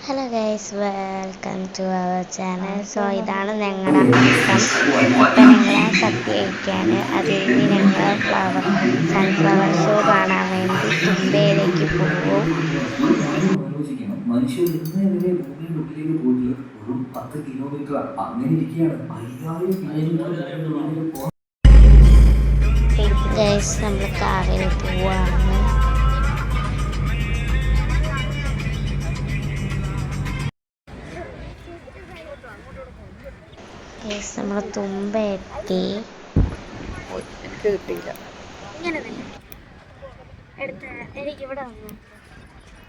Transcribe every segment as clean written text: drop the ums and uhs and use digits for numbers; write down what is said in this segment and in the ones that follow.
Hello guys, welcome to our channel. So ഇതാണ് ഞങ്ങളുടെ അർത്ഥം. ഇപ്പം ഞങ്ങൾ സദ്യ കഴിക്കുകയാണ്. അത് കഴിഞ്ഞ് ഞങ്ങൾ സൺഫ്ലവർ ഷോ കാണാൻ വേണ്ടി തുമ്പയിലേക്ക് പോകും. മനുഷ്യർ ഇന്നേവരെ ഭൂമിയുടെ ഉള്ളിലേക്ക് പോയിട്ട് വെറും 10 കിലോമീറ്റർ അങ്ങനെ ഇരിക്കുകയാണ്. 5000 കിലോമീറ്റർ ഗൈസ്, നമ്മൾ കാറിൽ പോവാണ്. നമ്മൾ തുമ്പ എത്തി. എനിക്ക് കിട്ടിയില്ല.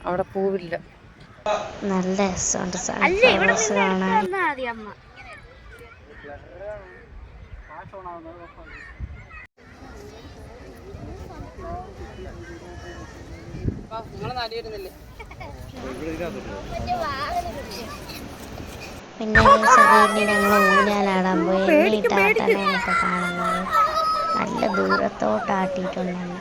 അവിടെ പൂവില്ല. നല്ല രസമുണ്ട് സൺഫ്ലവേഴ്സ് കാണാൻ. പിന്നെ ഞങ്ങൾ ഊഞ്ഞാലാടാൻ പോയി. എന്നിട്ടാട്ടനെയൊക്കെ കാണുന്നത് നല്ല ദൂരത്തോട്ടാട്ടിയിട്ടുണ്ടായിരുന്നു.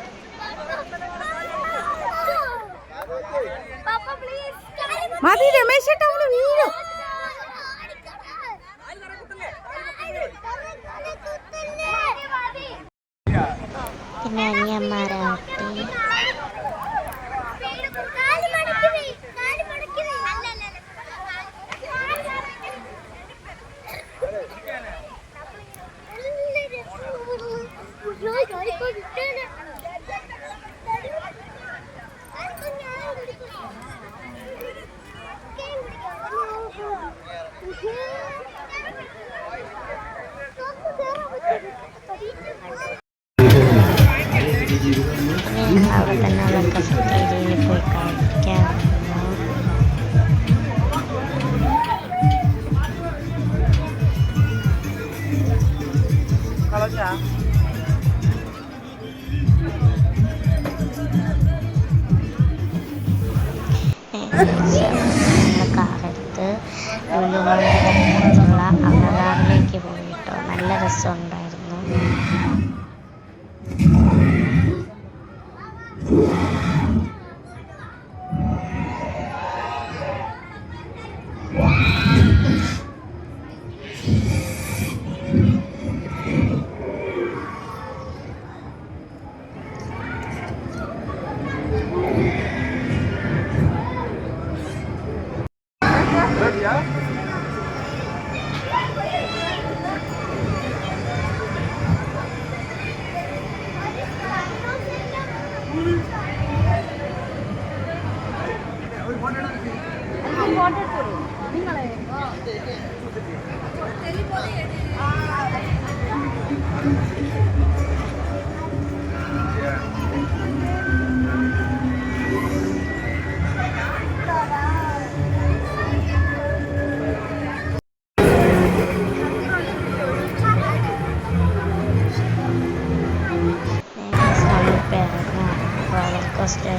മതി രമേശ്, വീഴും. പിന്നെ അനിയന്മാരാട്ടി. അവിടെ തന്നെ ഉള്ള കഫറ്റേരിയയിൽ പോയി കഴിക്കാറുണ്ട്. കാറെടുത്ത് ലുലുമാളിലുള്ള അന്നദാറിലേക്ക് പോയിട്ടോ. നല്ല രസമുണ്ടായിരുന്നു.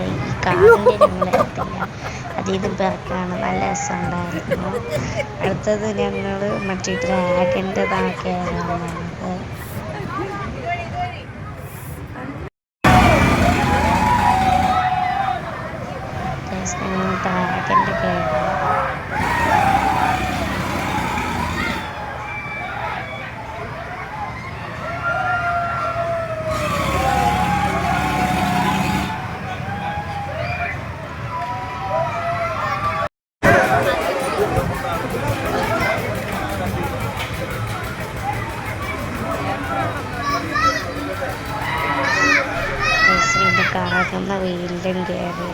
ഈ കാറിൻ്റെ ഞങ്ങളെത്തില്ല. അതീത് പിറക്കാണ്. നല്ല രസമുണ്ടായിരുന്നു. അടുത്തത് ഞങ്ങൾ മറ്റേ ഡ്രാഗൻ്റെതാക്കിയാണ് വന്നത്. ഞങ്ങൾ ഡ്രാഗൻ്റെ കയറി. കറങ്ങുന്ന വെയിലും കയറി.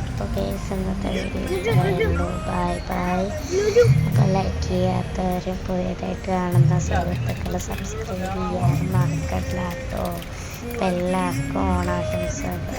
അപ്പോൾ കേസ് ഇന്നത്തെ വീഡിയോ ഇത്രയുള്ളൂ. Bye bye. അപ്പോൾ ലൈക്ക് ചെയ്യാത്തവരും പുതിയതായിട്ട് കാണുന്ന സുഹൃത്തുക്കൾ സബ്സ്ക്രൈബ് ചെയ്യാൻ മറക്കട്ടില്ല കേട്ടോ. അപ്പോൾ എല്ലാവർക്കും ഓണാശംസകൾ.